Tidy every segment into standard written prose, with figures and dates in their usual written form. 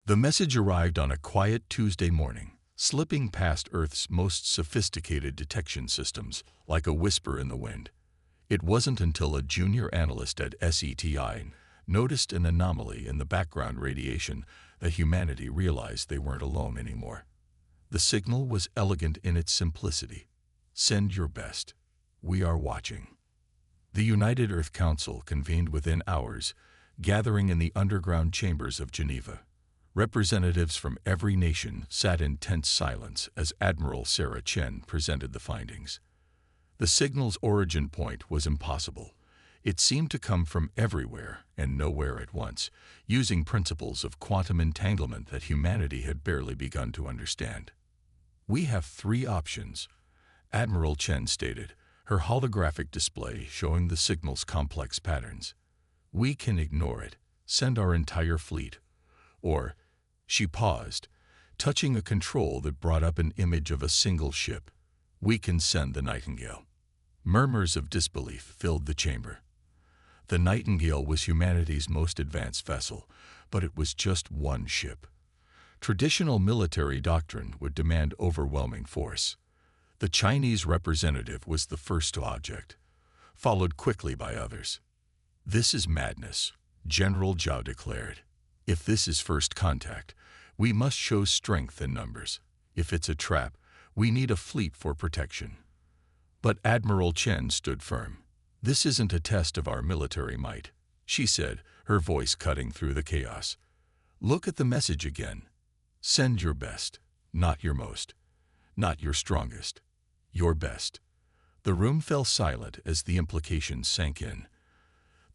The message arrived on a quiet Tuesday morning, slipping past Earth's most sophisticated detection systems like a whisper in the wind. It wasn't until a junior analyst at SETI noticed an anomaly in the background radiation that humanity realized they weren't alone anymore. The signal was elegant in its simplicity. Send your best. We are watching. The United Earth Council convened within hours, gathering in the underground chambers of Geneva. Representatives from every nation sat in tense silence as Admiral Sarah Chen presented the findings. The signal's origin point was impossible. It seemed to come from everywhere and nowhere at once, using principles of quantum entanglement that humanity had barely begun to understand. We have three options, Admiral Chen stated, her holographic display showing the signal's complex patterns. We can ignore it, send our entire fleet, or, she paused, touching a control that brought up an image of a single ship. We can send the Nightingale. Murmurs of disbelief filled the chamber. The Nightingale was humanity's most advanced vessel, but it was just one ship. Traditional military doctrine would demand overwhelming force. The Chinese representative was the first to object, followed quickly by others. This is madness, General Zhao declared. If this is first contact, we must show strength in numbers. If it's a trap, we need a fleet for protection. But Admiral Chen stood firm. This isn't a test of our military might, she said, her voice cutting through the chaos. Look at the message again. Send your best, not your most, not your strongest, your best. The room fell silent as the implications sank in.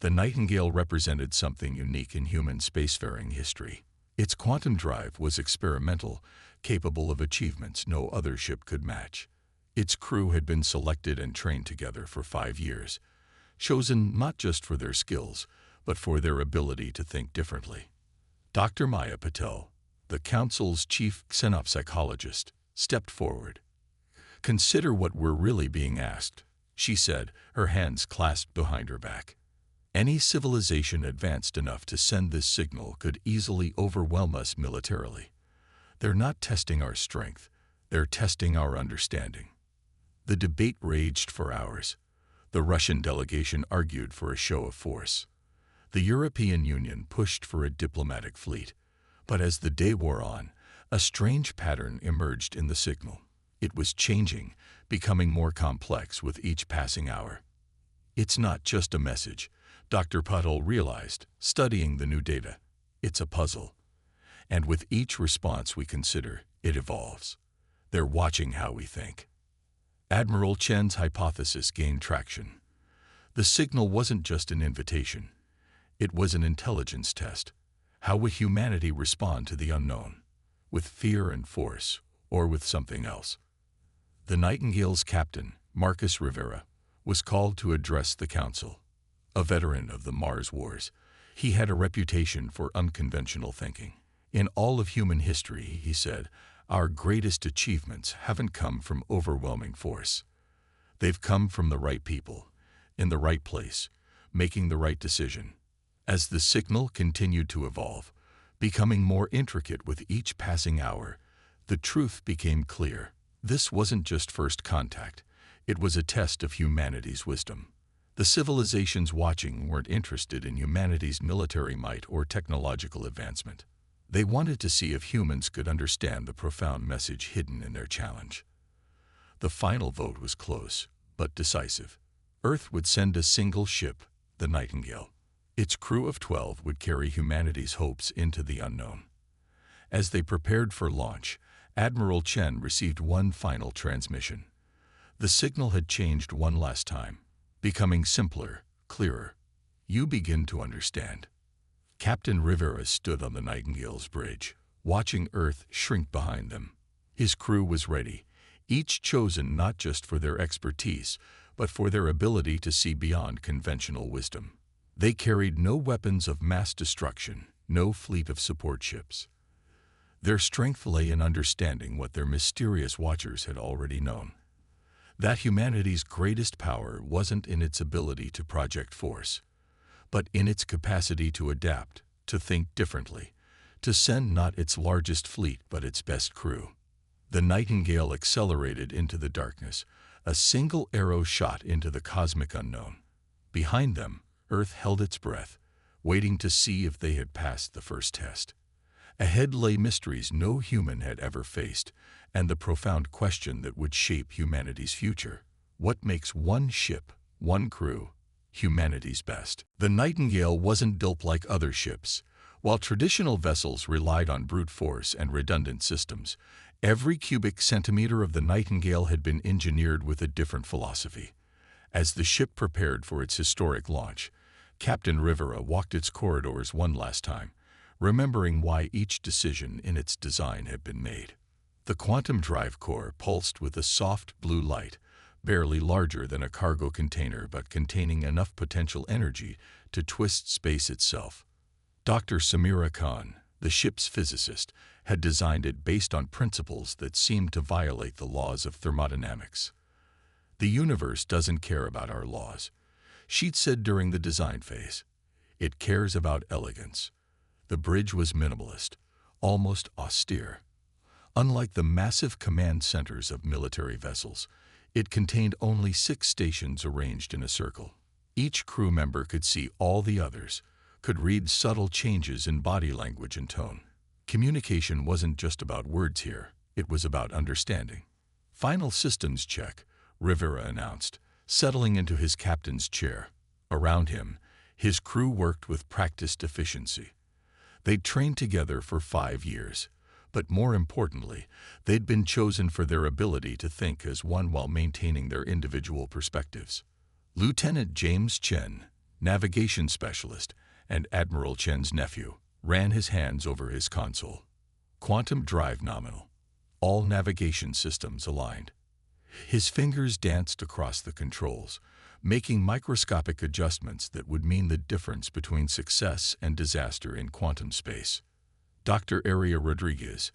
The Nightingale represented something unique in human spacefaring history. Its quantum drive was experimental, capable of achievements no other ship could match. Its crew had been selected and trained together for 5 years, chosen not just for their skills, but for their ability to think differently. Dr. Maya Patel, the Council's chief xenopsychologist, stepped forward. Consider what we're really being asked, she said, her hands clasped behind her back. Any civilization advanced enough to send this signal could easily overwhelm us militarily. They're not testing our strength, they're testing our understanding. The debate raged for hours. The Russian delegation argued for a show of force. The European Union pushed for a diplomatic fleet. But as the day wore on, a strange pattern emerged in the signal. It was changing, becoming more complex with each passing hour. It's not just a message, Dr. Patel realized, studying the new data. It's a puzzle. And with each response we consider, it evolves. They're watching how we think. Admiral Chen's hypothesis gained traction. The signal wasn't just an invitation. It was an intelligence test. How would humanity respond to the unknown? With fear and force, or with something else? The Nightingale's captain, Marcus Rivera, was called to address the council. A veteran of the Mars Wars, he had a reputation for unconventional thinking. In all of human history, he said, our greatest achievements haven't come from overwhelming force. They've come from the right people, in the right place, making the right decision. As the signal continued to evolve, becoming more intricate with each passing hour, the truth became clear. This wasn't just first contact. It was a test of humanity's wisdom. The civilizations watching weren't interested in humanity's military might or technological advancement. They wanted to see if humans could understand the profound message hidden in their challenge. The final vote was close, but decisive. Earth would send a single ship, the Nightingale. Its crew of 12 would carry humanity's hopes into the unknown. As they prepared for launch, Admiral Chen received one final transmission. The signal had changed one last time, becoming simpler, clearer. You begin to understand. Captain Rivera stood on the Nightingale's bridge, watching Earth shrink behind them. His crew was ready, each chosen not just for their expertise, but for their ability to see beyond conventional wisdom. They carried no weapons of mass destruction, no fleet of support ships. Their strength lay in understanding what their mysterious watchers had already known. That humanity's greatest power wasn't in its ability to project force, but in its capacity to adapt, to think differently, to send not its largest fleet but its best crew. The Nightingale accelerated into the darkness, a single arrow shot into the cosmic unknown. Behind them, Earth held its breath, waiting to see if they had passed the first test. Ahead lay mysteries no human had ever faced, and the profound question that would shape humanity's future. What makes one ship, one crew, humanity's best? The Nightingale wasn't built like other ships. While traditional vessels relied on brute force and redundant systems, every cubic centimeter of the Nightingale had been engineered with a different philosophy. As the ship prepared for its historic launch, Captain Rivera walked its corridors one last time, remembering why each decision in its design had been made. The quantum drive core pulsed with a soft blue light, barely larger than a cargo container but containing enough potential energy to twist space itself. Dr. Samira Khan, the ship's physicist, had designed it based on principles that seemed to violate the laws of thermodynamics. "The universe doesn't care about our laws," she'd said during the design phase. "It cares about elegance." The bridge was minimalist, almost austere. Unlike the massive command centers of military vessels, it contained only 6 stations arranged in a circle. Each crew member could see all the others, could read subtle changes in body language and tone. Communication wasn't just about words here, it was about understanding. "Final systems check," Rivera announced, settling into his captain's chair. Around him, his crew worked with practiced efficiency. They'd trained together for 5 years, but more importantly, they'd been chosen for their ability to think as one while maintaining their individual perspectives. Lieutenant James Chen, navigation specialist, and Admiral Chen's nephew, ran his hands over his console. Quantum drive nominal. All navigation systems aligned. His fingers danced across the controls, making microscopic adjustments that would mean the difference between success and disaster in quantum space. Dr. Aria Rodriguez,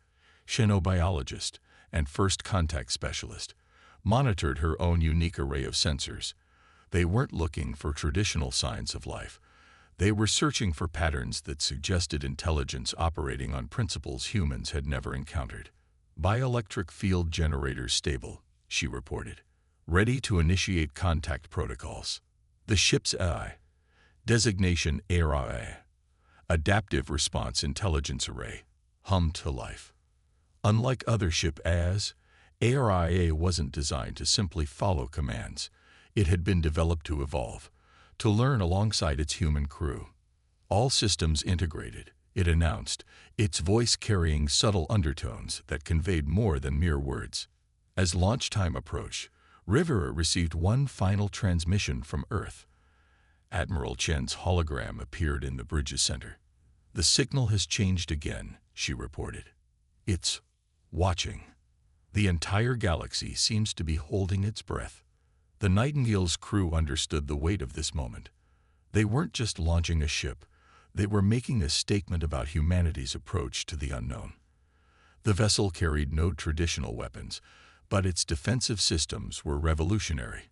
xenobiologist and first contact specialist, monitored her own unique array of sensors. They weren't looking for traditional signs of life. They were searching for patterns that suggested intelligence operating on principles humans had never encountered. "Bioelectric field generators stable," she reported, "ready to initiate contact protocols." The ship's AI, designation ARIA, Adaptive Response Intelligence Array, hummed to life. Unlike other ship AIs, ARIA wasn't designed to simply follow commands. It had been developed to evolve, to learn alongside its human crew. "All systems integrated," it announced, its voice carrying subtle undertones that conveyed more than mere words. As launch time approached, Rivera received one final transmission from Earth. Admiral Chen's hologram appeared in the bridge's center. "The signal has changed again," she reported. "It's watching. The entire galaxy seems to be holding its breath." The Nightingale's crew understood the weight of this moment. They weren't just launching a ship, they were making a statement about humanity's approach to the unknown. The vessel carried no traditional weapons, but its defensive systems were revolutionary.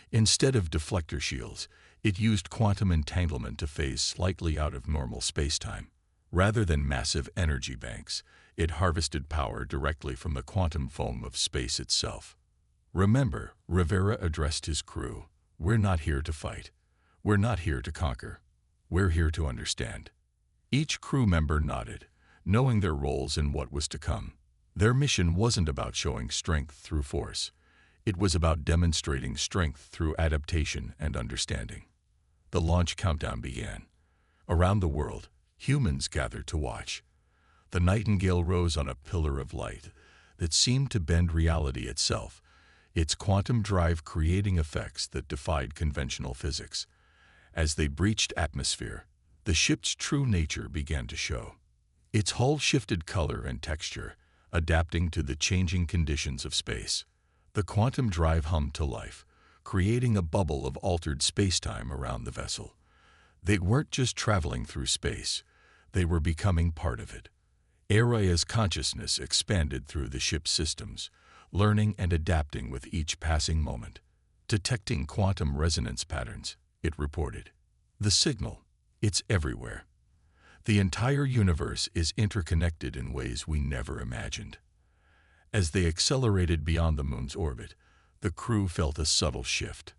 Instead of deflector shields, it used quantum entanglement to phase slightly out of normal spacetime. Rather than massive energy banks, it harvested power directly from the quantum foam of space itself. "Remember," Rivera addressed his crew, "we're not here to fight. We're not here to conquer. We're here to understand." Each crew member nodded, knowing their roles and what was to come. Their mission wasn't about showing strength through force. It was about demonstrating strength through adaptation and understanding. The launch countdown began. Around the world, humans gathered to watch. The Nightingale rose on a pillar of light that seemed to bend reality itself, its quantum drive creating effects that defied conventional physics. As they breached atmosphere, the ship's true nature began to show. Its hull shifted color and texture, adapting to the changing conditions of space. The quantum drive hummed to life, creating a bubble of altered spacetime around the vessel. They weren't just traveling through space, they were becoming part of it. Aria's consciousness expanded through the ship's systems, learning and adapting with each passing moment. "Detecting quantum resonance patterns," it reported. "The signal, it's everywhere." The entire universe is interconnected in ways we never imagined. As they accelerated beyond the moon's orbit, the crew felt a subtle shift.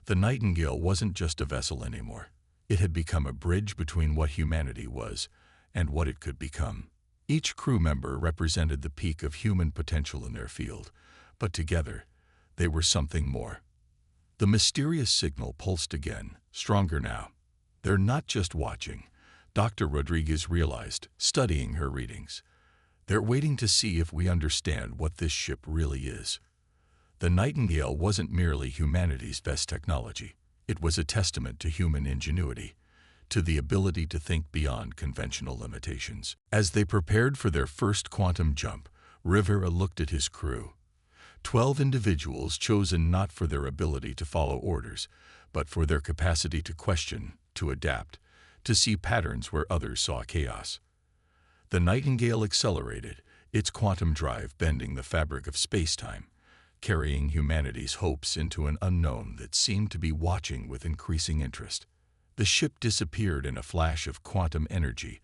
The Nightingale wasn't just a vessel anymore. It had become a bridge between what humanity was and what it could become. Each crew member represented the peak of human potential in their field, but together, they were something more. The mysterious signal pulsed again, stronger now. They're not just watching, Dr. Rodriguez realized, studying her readings. They're waiting to see if we understand what this ship really is. The Nightingale wasn't merely humanity's best technology. It was a testament to human ingenuity, to the ability to think beyond conventional limitations. As they prepared for their first quantum jump, Rivera looked at his crew. 12 individuals chosen not for their ability to follow orders, but for their capacity to question, to adapt, to see patterns where others saw chaos. The Nightingale accelerated, its quantum drive bending the fabric of space-time, carrying humanity's hopes into an unknown that seemed to be watching with increasing interest. The ship disappeared in a flash of quantum energy,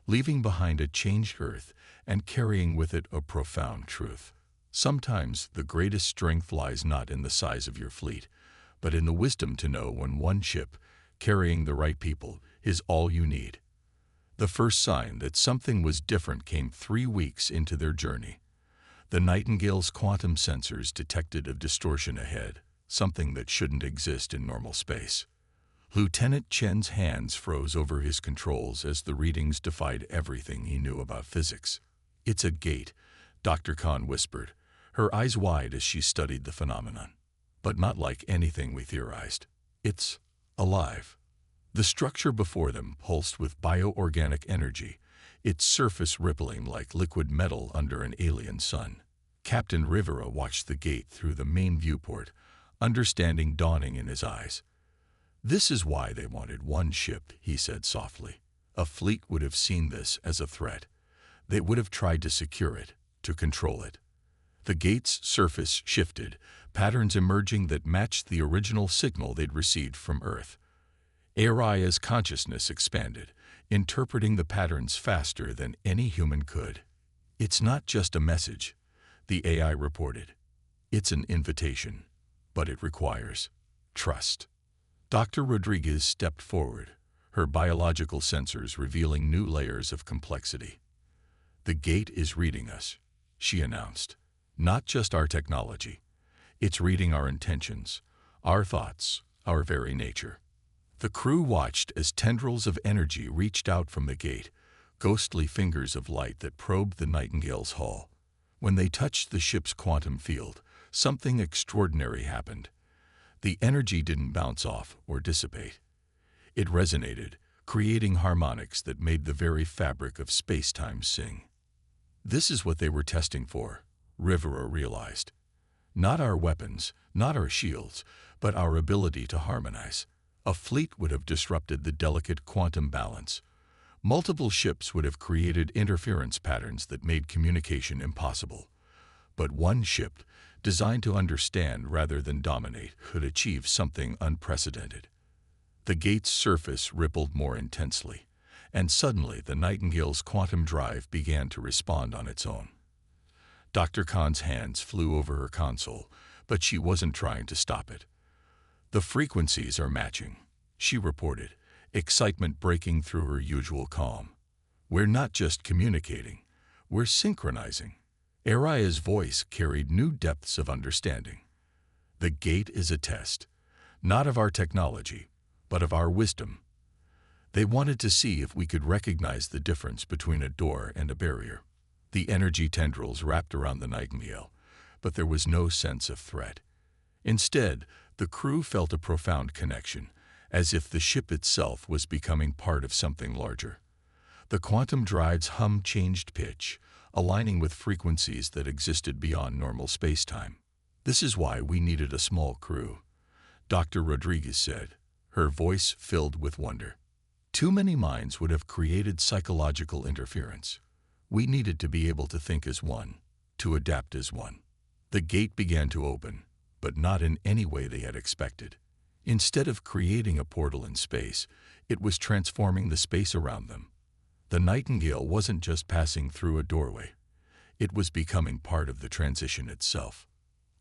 leaving behind a changed Earth and carrying with it a profound truth. Sometimes the greatest strength lies not in the size of your fleet, but in the wisdom to know when one ship, carrying the right people, is all you need. The first sign that something was different came 3 weeks into their journey. The Nightingale's quantum sensors detected a distortion ahead, something that shouldn't exist in normal space. Lieutenant Chen's hands froze over his controls as the readings defied everything he knew about physics. "It's a gate," Dr. Khan whispered, her eyes wide as she studied the phenomenon. "But not like anything we theorized. It's alive." The structure before them pulsed with bioorganic energy, its surface rippling like liquid metal under an alien sun. Captain Rivera watched the gate through the main viewport, understanding dawning in his eyes. "This is why they wanted one ship," he said softly. "A fleet would have seen this as a threat. They would have tried to secure it, to control it." The gate's surface shifted, patterns emerging that matched the original signal they'd received from Earth. Aria's consciousness expanded, interpreting the patterns faster than any human could. "It's not just a message," the AI reported. "It's an invitation, but it requires trust." Dr. Rodriguez stepped forward, her biological sensors revealing new layers of complexity. "The gate is reading us," she announced. "Not just our technology. It's reading our intentions, our thoughts, our very nature." The crew watched as tendrils of energy reached out from the gate, ghostly fingers of light that probed the Nightingale's hull. When they touched the ship's quantum field, something extraordinary happened. The energy didn't bounce off or dissipate. It resonated, creating harmonics that made the very fabric of space-time sing. This is what they were testing for, Rivera realized. Not our weapons, not our shields, but our ability to harmonize. A fleet would have disrupted the delicate quantum balance. Multiple ships would have created interference patterns that made communication impossible. But one ship, designed to understand rather than dominate, could achieve something unprecedented. The gate's surface rippled more intensely, and suddenly the Nightingale's quantum drive began to respond on its own. Dr. Khan's hands flew over her console, but she wasn't trying to stop it. "The frequencies are matching," she reported, excitement breaking through her usual calm. "We're not just communicating, we're synchronizing." Aria's voice carried new depths of understanding. "The gate is a test, not of our technology, but of our wisdom." They wanted to see if we could recognize the difference between a door and a barrier. The energy tendrils wrapped around the Nightingale, but there was no sense of threat. Instead, the crew felt a profound connection, as if the ship itself was becoming part of something larger. The quantum drive's hum changed pitch, aligning with frequencies that existed beyond normal space-time. "This is why we needed a small crew," Dr. Rodriguez said, her voice filled with wonder. "Too many minds would have created psychological interference. We needed to be able to think as one, to adapt as one." The gate began to open, but not in any way they had expected. Instead of creating a portal in space, it was transforming the space around them. The Nightingale wasn't just passing through a doorway. It was becoming part of the transition itself.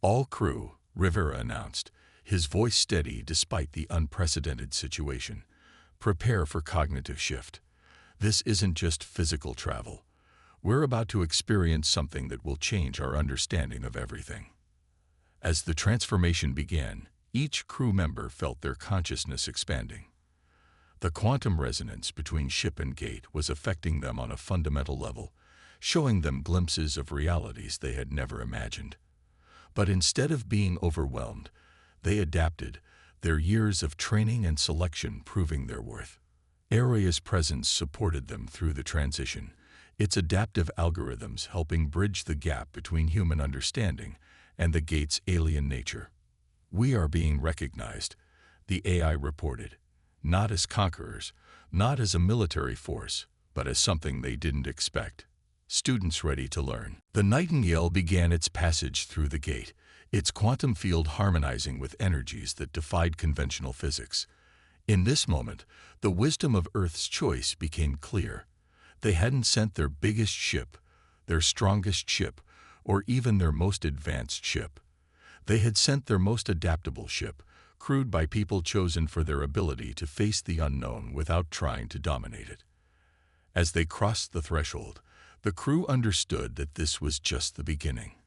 "All crew," Rivera announced, his voice steady despite the unprecedented situation. "Prepare for cognitive shift. This isn't just physical travel. We're about to experience something that will change our understanding of everything." As the transformation began, each crew member felt their consciousness expanding. The quantum resonance between ship and gate was affecting them on a fundamental level, showing them glimpses of realities they had never imagined. But instead of being overwhelmed, they adapted, their years of training and selection proving their worth. Araya's presence supported them through the transition, its adaptive algorithms helping bridge the gap between human understanding and the gate's alien nature. "We are being recognized," the AI reported, "not as conquerors, not as a military force, but as something they didn't expect. Students ready to learn." The Nightingale began its passage through the gate, its quantum field harmonizing with energies that defied conventional physics. In this moment, the wisdom of Earth's choice became clear. They hadn't sent their biggest ship, their strongest ship, or even their most advanced ship. They had sent their most adaptable ship, crewed by people chosen for their ability to face the unknown without trying to dominate it. As they crossed the threshold, the crew understood that this was just the beginning.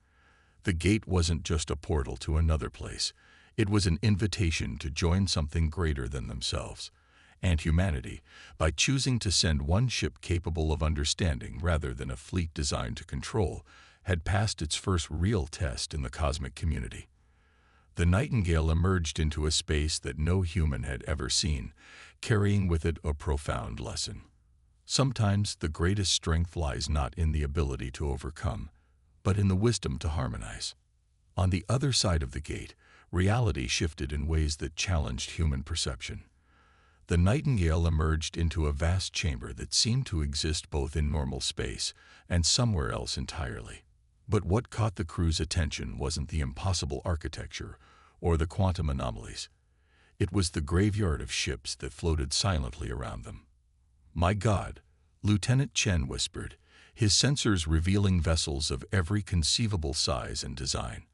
The gate wasn't just a portal to another place. It was an invitation to join something greater than themselves and humanity by choosing to send one ship capable of understanding rather than a fleet designed to control, had passed its first real test in the cosmic community. The Nightingale emerged into a space that no human had ever seen, carrying with it a profound lesson. Sometimes the greatest strength lies not in the ability to overcome, but in the wisdom to harmonize. On the other side of the gate, reality shifted in ways that challenged human perception. The Nightingale emerged into a vast chamber that seemed to exist both in normal space and somewhere else entirely. But what caught the crew's attention wasn't the impossible architecture or the quantum anomalies. It was the graveyard of ships that floated silently around them. "My God," Lieutenant Chen whispered, his sensors revealing vessels of every conceivable size and design.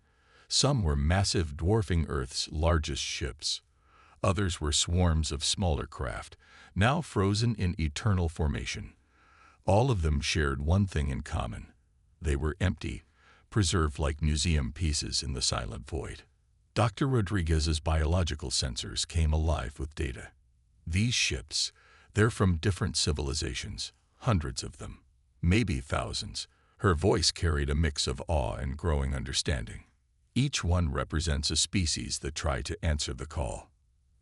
Some were massive, dwarfing Earth's largest ships. Others were swarms of smaller craft, now frozen in eternal formation. All of them shared one thing in common. They were empty, preserved like museum pieces in the silent void. Dr. Rodriguez's biological sensors came alive with data. "These ships, they're from different civilizations, hundreds of them, maybe thousands." Her voice carried a mix of awe and growing understanding. "Each one represents a species that tried to answer the call."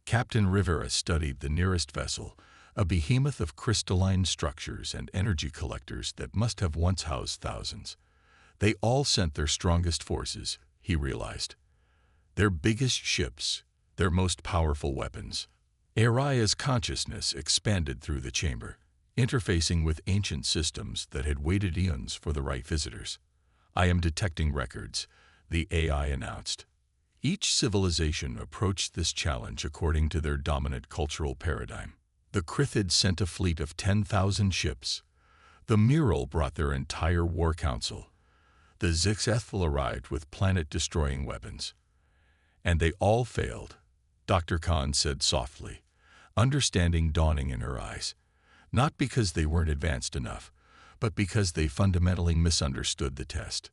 Captain Rivera studied the nearest vessel, a behemoth of crystalline structures and energy collectors that must have once housed thousands. They all sent their strongest forces, he realized. Their biggest ships, their most powerful weapons. Araya's consciousness expanded through the chamber, interfacing with ancient systems that had waited eons for the right visitors. "I am detecting records," the AI announced. Each civilization approached this challenge according to their dominant cultural paradigm. The Krithid sent a fleet of 10,000 ships. The Mural brought their entire war council. The Zixethal arrived with planet-destroying weapons. "And they all failed," Dr. Khan said softly, understanding dawning in her eyes. "Not because they weren't advanced enough, but because they fundamentally misunderstood the test."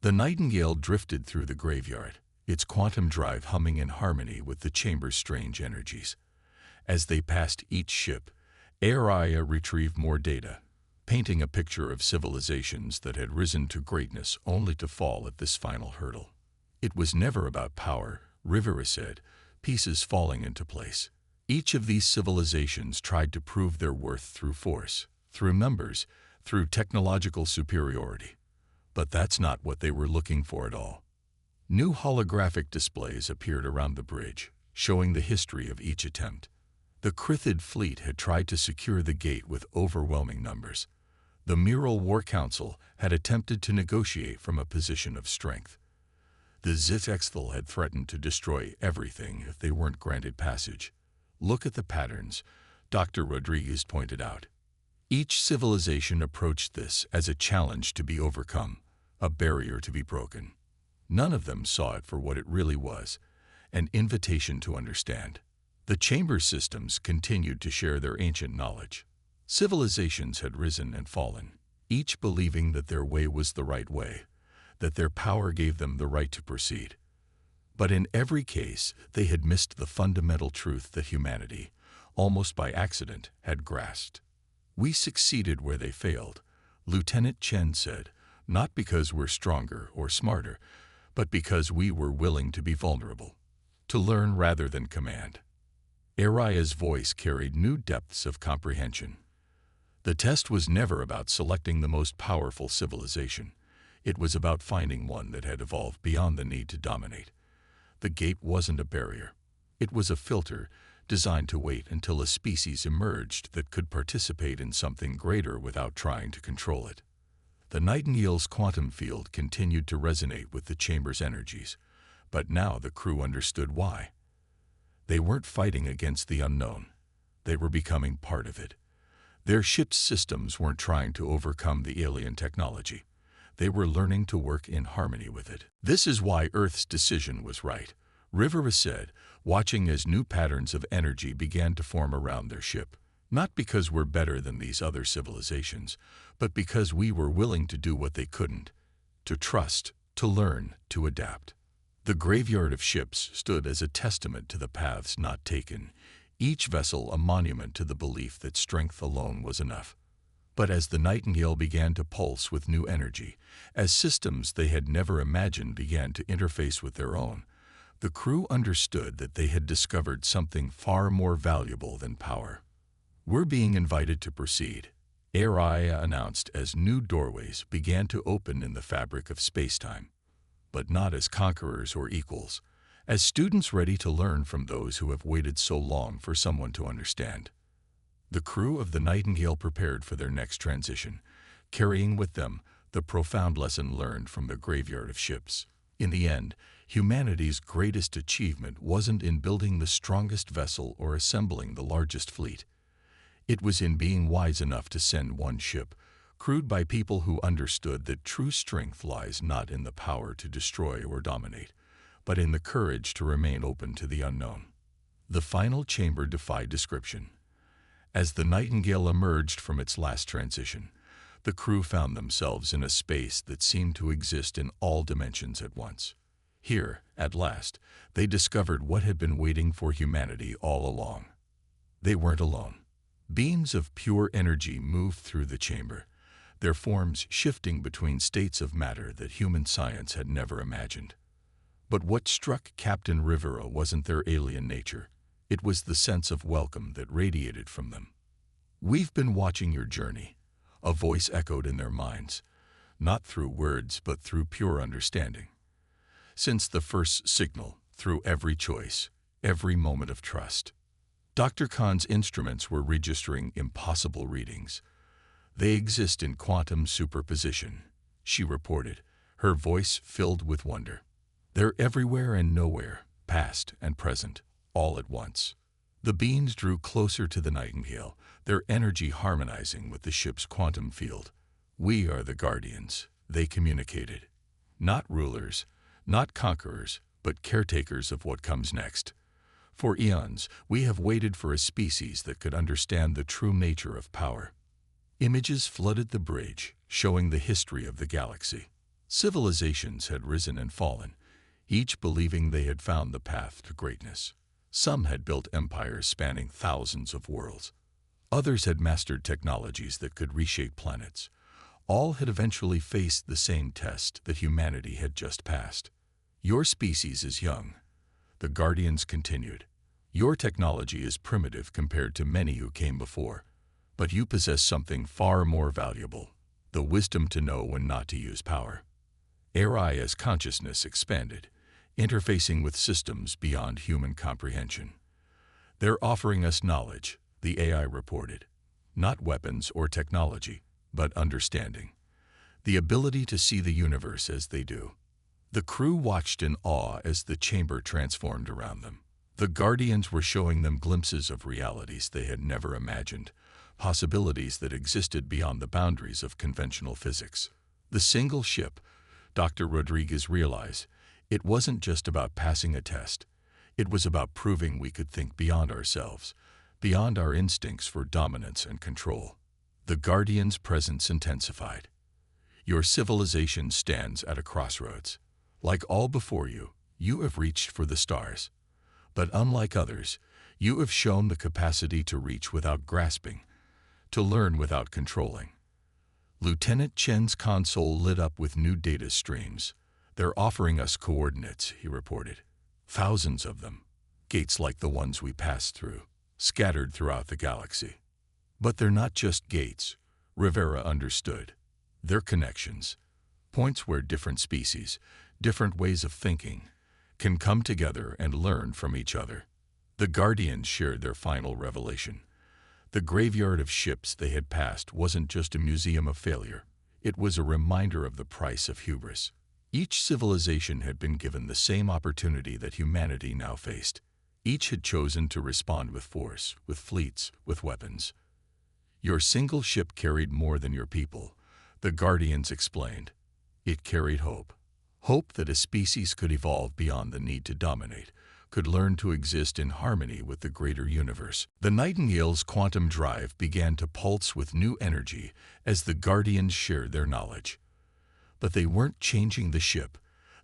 The Nightingale drifted through the graveyard, its quantum drive humming in harmony with the chamber's strange energies. As they passed each ship, Araya retrieved more data, painting a picture of civilizations that had risen to greatness only to fall at this final hurdle. "It was never about power," Rivera said, pieces falling into place. "Each of these civilizations tried to prove their worth through force, through numbers, through technological superiority. But that's not what they were looking for at all." New holographic displays appeared around the bridge, showing the history of each attempt. The Krithid fleet had tried to secure the gate with overwhelming numbers. The Mural War Council had attempted to negotiate from a position of strength. The Zixethal had threatened to destroy everything if they weren't granted passage. "Look at the patterns," Dr. Rodriguez pointed out. Each civilization approached this as a challenge to be overcome, a barrier to be broken. None of them saw it for what it really was, an invitation to understand. The chamber systems continued to share their ancient knowledge. Civilizations had risen and fallen, each believing that their way was the right way, that their power gave them the right to proceed. But in every case, they had missed the fundamental truth that humanity, almost by accident, had grasped. "We succeeded where they failed," Lieutenant Chen said, "not because we're stronger or smarter, but because we were willing to be vulnerable, to learn rather than command." Araya's voice carried new depths of comprehension. The test was never about selecting the most powerful civilization. It was about finding one that had evolved beyond the need to dominate. The gate wasn't a barrier. It was a filter designed to wait until a species emerged that could participate in something greater without trying to control it. The Nightingale's quantum field continued to resonate with the chamber's energies, but now the crew understood why. They weren't fighting against the unknown. They were becoming part of it. Their ship's systems weren't trying to overcome the alien technology. They were learning to work in harmony with it. "This is why Earth's decision was right," Rivera said, watching as new patterns of energy began to form around their ship. "Not because we're better than these other civilizations, but because we were willing to do what they couldn't, to trust, to learn, to adapt." The graveyard of ships stood as a testament to the paths not taken, each vessel a monument to the belief that strength alone was enough. But as the Nightingale began to pulse with new energy, as systems they had never imagined began to interface with their own, the crew understood that they had discovered something far more valuable than power. "We're being invited to proceed," Araya announced as new doorways began to open in the fabric of space-time. But not as conquerors or equals, as students ready to learn from those who have waited so long for someone to understand. The crew of the Nightingale prepared for their next transition, carrying with them the profound lesson learned from the graveyard of ships. In the end, humanity's greatest achievement wasn't in building the strongest vessel or assembling the largest fleet. It was in being wise enough to send one ship, crewed by people who understood that true strength lies not in the power to destroy or dominate, but in the courage to remain open to the unknown. The final chamber defied description. As the Nightingale emerged from its last transition, the crew found themselves in a space that seemed to exist in all dimensions at once. Here, at last, they discovered what had been waiting for humanity all along. They weren't alone. Beams of pure energy moved through the chamber, their forms shifting between states of matter that human science had never imagined. But what struck Captain Rivera wasn't their alien nature. It was the sense of welcome that radiated from them. "We've been watching your journey," a voice echoed in their minds, not through words but through pure understanding. Since the first signal, through every choice, every moment of trust. Dr. Khan's instruments were registering impossible readings. "They exist in quantum superposition," she reported, her voice filled with wonder. "They're everywhere and nowhere, past and present, all at once." The beings drew closer to the Nightingale, their energy harmonizing with the ship's quantum field. "We are the guardians," they communicated. "Not rulers, not conquerors, but caretakers of what comes next. For eons, we have waited for a species that could understand the true nature of power." Images flooded the bridge, showing the history of the galaxy. Civilizations had risen and fallen, each believing they had found the path to greatness. Some had built empires spanning thousands of worlds. Others had mastered technologies that could reshape planets. All had eventually faced the same test that humanity had just passed. "Your species is young," the Guardians continued. "Your technology is primitive compared to many who came before. But you possess something far more valuable, the wisdom to know when not to use power." Araya's consciousness expanded, interfacing with systems beyond human comprehension. "They're offering us knowledge," the AI reported. "Not weapons or technology, but understanding. The ability to see the universe as they do." The crew watched in awe as the chamber transformed around them. The Guardians were showing them glimpses of realities they had never imagined, possibilities that existed beyond the boundaries of conventional physics. The single ship, Dr. Rodriguez realized, it wasn't just about passing a test. It was about proving we could think beyond ourselves, beyond our instincts for dominance and control. The Guardian's presence intensified. Your civilization stands at a crossroads. Like all before you, you have reached for the stars. But unlike others, you have shown the capacity to reach without grasping, to learn without controlling. Lieutenant Chen's console lit up with new data streams. They're offering us coordinates, he reported. Thousands of them, gates like the ones we passed through, scattered throughout the galaxy. But they're not just gates, Rivera understood. They're connections, points where different species, different ways of thinking, can come together and learn from each other. The Guardians shared their final revelation. The graveyard of ships they had passed wasn't just a museum of failure. It was a reminder of the price of hubris. Each civilization had been given the same opportunity that humanity now faced. Each had chosen to respond with force, with fleets, with weapons. Your single ship carried more than your people, the Guardians explained. It carried hope. Hope that a species could evolve beyond the need to dominate, could learn to exist in harmony with the greater universe. The Nightingale's quantum drive began to pulse with new energy as the Guardians shared their knowledge. But they weren't changing the ship.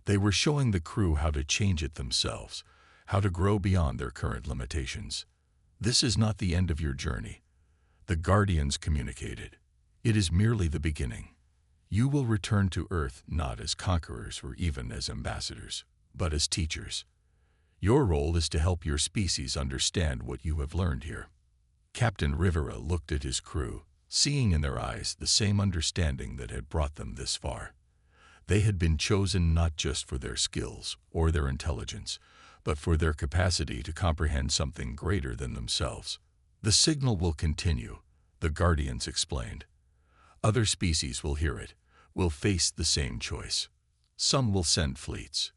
They were showing the crew how to change it themselves, how to grow beyond their current limitations. This is not the end of your journey, the Guardians communicated. It is merely the beginning. You will return to Earth not as conquerors or even as ambassadors, but as teachers. Your role is to help your species understand what you have learned here. Captain Rivera looked at his crew, seeing in their eyes the same understanding that had brought them this far. They had been chosen not just for their skills or their intelligence, but for their capacity to comprehend something greater than themselves. The signal will continue, the Guardians explained. Other species will hear it, will face the same choice. Some will send fleets.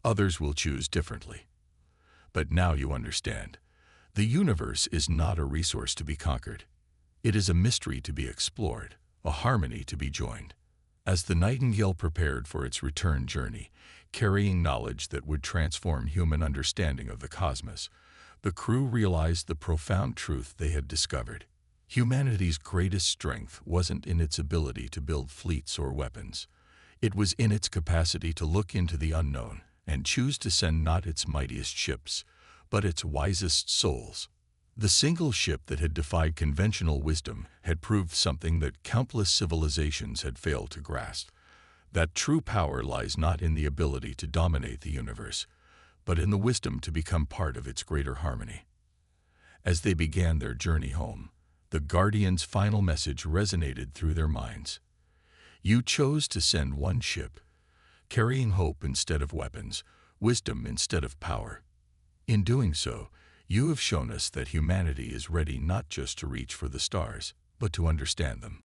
Others will choose differently. But now you understand. The universe is not a resource to be conquered. It is a mystery to be explored, a harmony to be joined. As the Nightingale prepared for its return journey, carrying knowledge that would transform human understanding of the cosmos, the crew realized the profound truth they had discovered. Humanity's greatest strength wasn't in its ability to build fleets or weapons. It was in its capacity to look into the unknown and choose to send not its mightiest ships, but its wisest souls. The single ship that had defied conventional wisdom had proved something that countless civilizations had failed to grasp. That true power lies not in the ability to dominate the universe, but in the wisdom to become part of its greater harmony. As they began their journey home, the Guardians' final message resonated through their minds. You chose to send one ship, carrying hope instead of weapons, wisdom instead of power. In doing so, you have shown us that humanity is ready not just to reach for the stars, but to understand them.